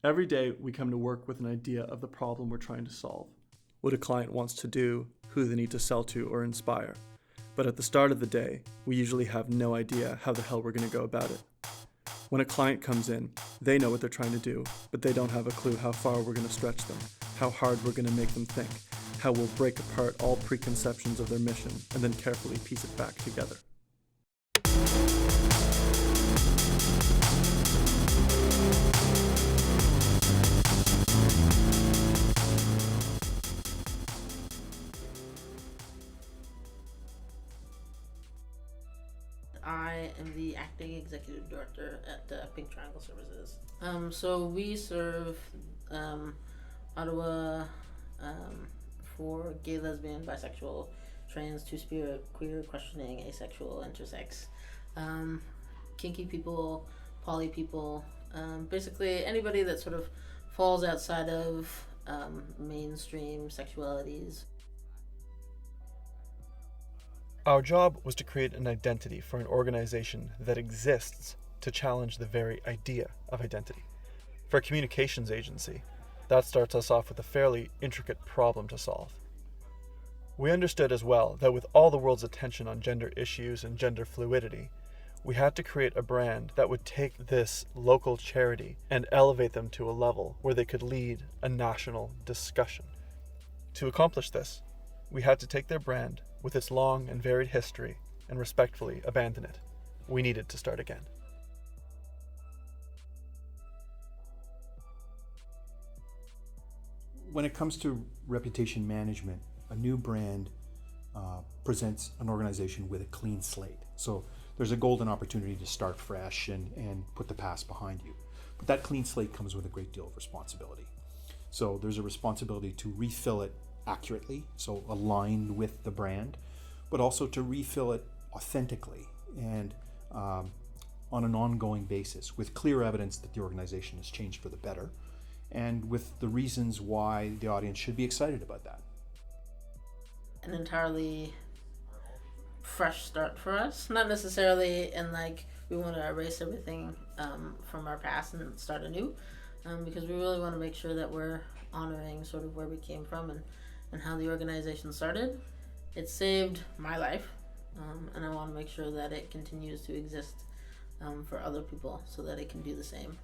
Every day, we come to work with an idea of the problem we're trying to solve, what a client wants to do, who they need to sell to or inspire. But at the start of the day, we usually have no idea how the hell we're going to go about it. When a client comes in, they know what they're trying to do, but they don't have a clue how far we're going to stretch them, how hard we're going to make them think, how we'll break apart all preconceptions of their mission and then carefully piece it back together. I am the acting executive director at Pink Triangle Services. So we serve Ottawa for gay, lesbian, bisexual, trans, two-spirit, queer, questioning, asexual, intersex, kinky people, poly people, basically anybody that sort of falls outside of mainstream sexualities. Our job was to create an identity for an organization that exists to challenge the very idea of identity. For a communications agency, that starts us off with a fairly intricate problem to solve. We understood as well that with all the world's attention on gender issues and gender fluidity, we had to create a brand that would take this local charity and elevate them to a level where they could lead a national discussion. To accomplish this, we had to take their brand with its long and varied history and respectfully abandon it. We needed to start again. When it comes to reputation management, a new brand presents an organization with a clean slate. So there's a golden opportunity to start fresh and put the past behind you. But that clean slate comes with a great deal of responsibility. So there's a responsibility to refill it accurately, so aligned with the brand, but also to refill it authentically and on an ongoing basis with clear evidence that the organization has changed for the better and with the reasons why the audience should be excited about that. An entirely fresh start for us, not necessarily in like we want to erase everything from our past and start anew, because we really want to make sure that we're honoring sort of where we came from and how the organization started. It saved my life, and I want to make sure that it continues to exist for other people so that it can do the same.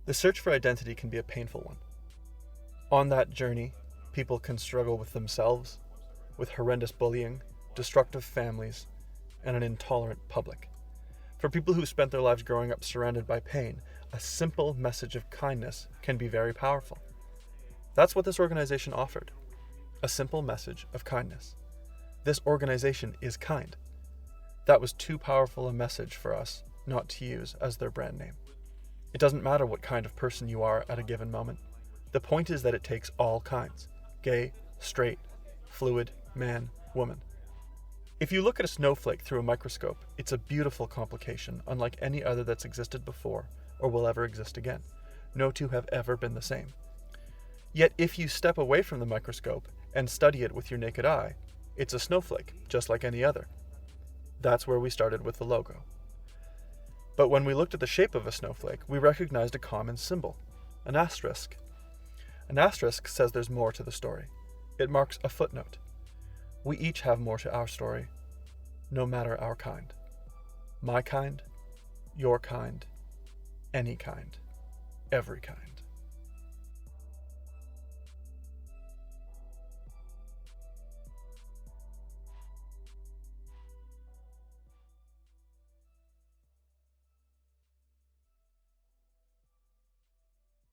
The search for identity can be a painful one. On that journey, people can struggle with themselves, with horrendous bullying, destructive families, and an intolerant public. For people who've spent their lives growing up surrounded by pain, a simple message of kindness can be very powerful. That's what this organization offered. A simple message of kindness. This organization is kind. That was too powerful a message for us not to use as their brand name. It doesn't matter what kind of person you are at a given moment. The point is that it takes all kinds: gay, straight, fluid, man, woman. If you look at a snowflake through a microscope, it's a beautiful complication unlike any other that's existed before or will ever exist again. No two have ever been the same. Yet if you step away from the microscope and study it with your naked eye, it's a snowflake, just like any other. That's where we started with the logo. But when we looked at the shape of a snowflake, we recognized a common symbol, an asterisk. An asterisk says there's more to the story. It marks a footnote. We each have more to our story, no matter our kind. My kind, your kind, any kind, every kind.